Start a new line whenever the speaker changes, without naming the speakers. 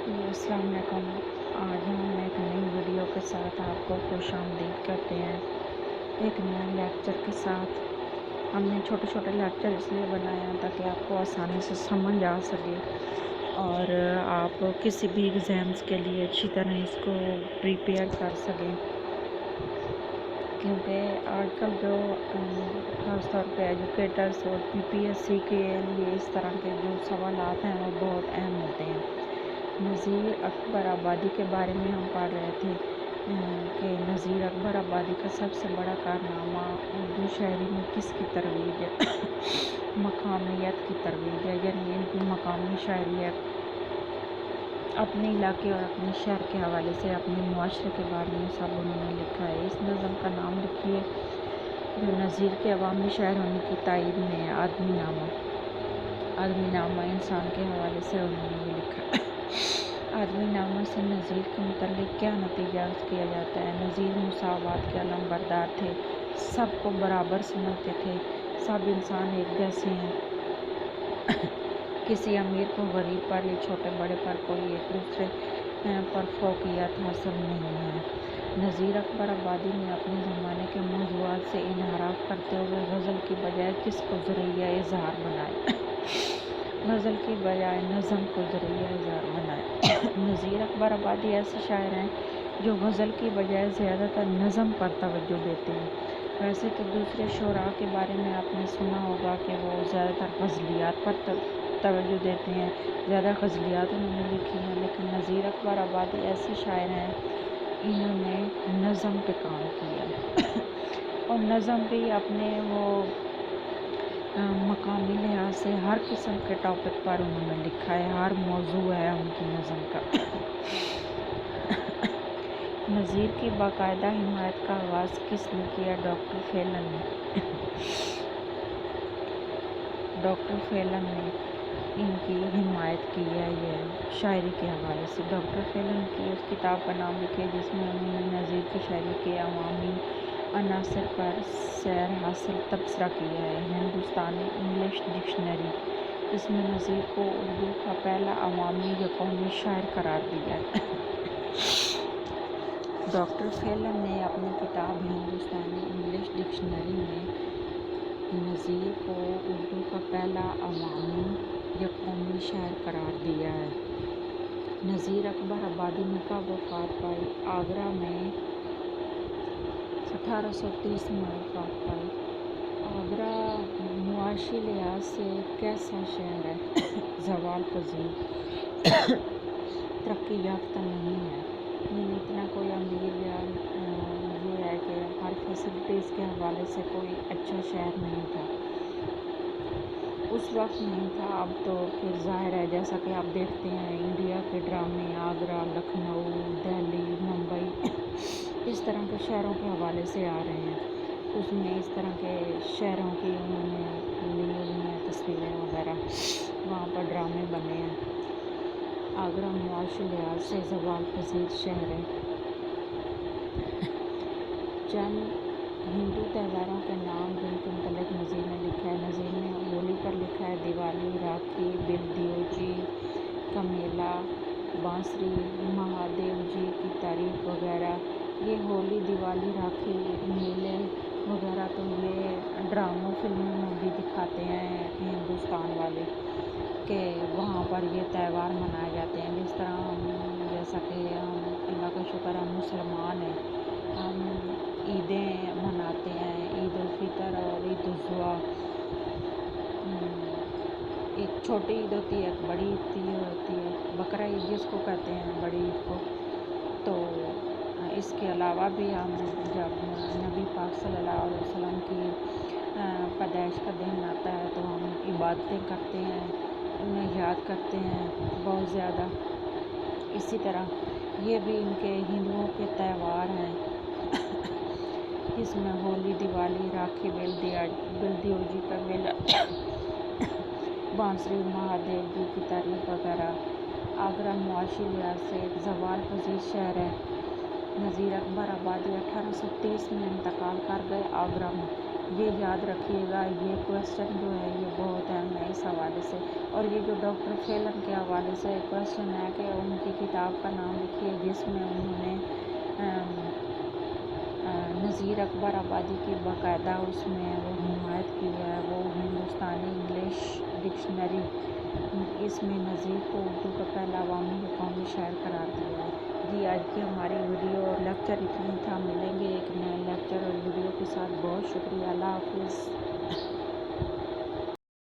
جی السلام علیکم۔ آج ہم ایک نئی ویڈیو کے ساتھ آپ کو خوش آمدید کرتے ہیں، ایک نئے لیکچر کے ساتھ۔ ہم نے چھوٹے چھوٹے لیکچر اس لیے بنائے ہیں تاکہ آپ کو آسانی سے سمجھ آ سکے اور آپ کسی بھی ایگزامس کے لیے اچھی طرح اس کو پریپیئر کر سکیں، کیونکہ آج کل جو خاص طور پہ ایجوکیٹرز اور پی پی ایس سی کے لیے اس طرح کے جو سوالات ہیں وہ بہت اہم ہوتے ہیں۔ نذیر اکبر آبادی کے بارے میں ہم پڑھ رہے تھے کہ نذیر اکبر آبادی کا سب سے بڑا کارنامہ اردو شاعری میں کس کی ترویج ہے؟ مقامیت کی ترویج ہے، یعنی ان کی مقامی شاعری ہے، اپنے علاقے اور اپنے شہر کے حوالے سے اپنے معاشرے کے بارے میں سب انہوں نے لکھا ہے۔ اس نظم کا نام لکھیے جو نذیر کے عوامی شاعر ہونے کی تائید میں ہے، آدمی نامہ۔ آدمی نامہ انسان کے حوالے سے انہوں نے یہ لکھا ہے۔ آدمی نامہ سے نذیر کے متعلق کیا نتیجہ کیا جاتا ہے؟ نذیر مساوات کے علم بردار تھے، سب کو برابر سمجھتے تھے، سب انسان ایک جیسے ہیں، کسی امیر کو غریب پر یا چھوٹے بڑے پر کوئی ایک دوسرے پر فوقیت حاصل نہیں ہے۔ نذیر اکبر آبادی نے اپنے زمانے کے موضوعات سے انحراف کرتے ہوئے غزل کی بجائے کس کو ذریعہ اظہار بنایا؟ غزل کی بجائے نظم کو ذریعہ اظہار بنایا۔ نذیر اکبر آبادی ایسے شاعر ہیں جو غزل کی بجائے زیادہ تر نظم پر توجہ دیتے ہیں۔ ویسے تو دوسرے شعراء کے بارے میں آپ نے سنا ہوگا کہ وہ زیادہ تر غزلیات پر توجہ دیتے ہیں، زیادہ غزلیات انہوں نے لکھی ہیں، لیکن نذیر اکبر آبادی ایسے شاعر ہیں انہوں نے نظم پہ کام کیا ہے اور نظم بھی اپنے وہ مقامی لحاظ سے ہر قسم کے ٹاپک پر انہوں نے لکھا ہے، ہر موضوع ہے ان کی نظم کا۔ نذیر کی باقاعدہ حمایت کا آغاز کس نے کیا؟ ڈاکٹر فیلن نے۔ ڈاکٹر فیلن نے ان کی حمایت کی ہے یہ شاعری کے حوالے سے۔ ڈاکٹر فیلن کی اس کتاب کا نام لکھے جس میں انہوں نے نذیر کی شاعری کے عوامی عناصر پر سیر حاصل تبصرہ کیا ہے۔ ہندوستانی انگلش ڈکشنری، اس میں نذیر کو اردو کا پہلا عوامی یا قومی شاعر قرار دیا ہے۔ ڈاکٹر فیلن نے اپنی کتاب ہندوستانی انگلش ڈکشنری میں نذیر کو اردو کا پہلا عوامی یا قومی شاعر قرار دیا ہے۔ نذیر اکبر آبادی نے کب وفات پائی؟ آگرہ میں 1830 میں وفات پائی۔ آگرہ معاشی لحاظ سے کیسا شہر ہے؟ زوال پذیر، ترقی یافتہ نہیں ہے، یعنی اتنا کوئی امیر یا یہ ہے کہ ہر فیسلٹیز کے حوالے سے کوئی اچھا شہر نہیں تھا، اس وقت نہیں تھا، اب تو پھر ظاہر ہے جیسا کہ آپ دیکھتے ہیں انڈیا کے ڈرامے آگرہ، لکھنؤ، دہلی، ممبئی اس طرح کے شہروں کے حوالے سے آ رہے ہیں، اس میں اس طرح کے شہروں کی انہوں نے لی ہوئی ہیں تصویریں وغیرہ، وہاں پر ڈرامے بنے ہیں۔ آگرہ معاشی لحاظ سے زوال پذیر شہر ہے۔ چند ہندو تہواروں کے نام جن کے متعلق نذیر نے لکھا ہے۔ نذیر نے ہولی پر لکھا ہے دیوالی، راکھی، بل دیوجی کا میلہ، بانسری، مہادیو جی کی تعریف وغیرہ۔ یہ ہولی، دیوالی، راکھی، میلے وغیرہ تو یہ ڈراموں فلموں میں بھی دکھاتے ہیں ہندوستان والے کہ وہاں پر یہ تہوار منائے جاتے ہیں، جس طرح جیسا کہ ہم اللہ کا شکر ہم مسلمان ہیں، ہم عیدیں مناتے ہیں، عید الفطر اور عید الاضحیٰ، ایک چھوٹی عید ہوتی ہے، ایک بڑی عید ہوتی ہے، بقرعید جس کو کہتے ہیں بڑی عید کو۔ تو اس کے علاوہ بھی ہم جب نبی پاک صلی اللہ علیہ وسلم کی پیدائش کا دن آتا ہے تو ہم عبادتیں کرتے ہیں، انہیں یاد کرتے ہیں بہت زیادہ۔ اسی طرح یہ بھی ان کے ہندوؤں کے تہوار ہیں جس میں ہولی، دیوالی، راکھی، بل دیوجی کا میلہ، بانسری، مہادیو جی کی تعریف وغیرہ۔ آگرہ معاشی لحاظ سے ایک زوال پذیر شہر ہے۔ نذیر اکبر آبادی 1830 میں انتقال کر گئے آگرہ میں۔ یہ یاد رکھیے گا، یہ کویسچن جو ہے یہ بہت اہم ہے اس حوالے سے۔ اور یہ جو ڈاکٹر فیلن کے حوالے سے کویسچن ہے کہ ان کی کتاب کا نام لکھیے جس میں انہوں نے نذیر اکبر آبادی کی باقاعدہ اس میں وہ حمایت کی ہے، وہ ہندوستانی انگلش ڈکشنری، اس میں نذیر کو اردو کا پہلا عوامی و قومی شاعر قرار دیا ہے۔ جی آج کی ہماری ویڈیو اور لیکچر اتنا ہی تھا، ملیں گے ایک نئے لیکچر اور ویڈیو کے ساتھ۔ بہت شکریہ، اللہ حافظ۔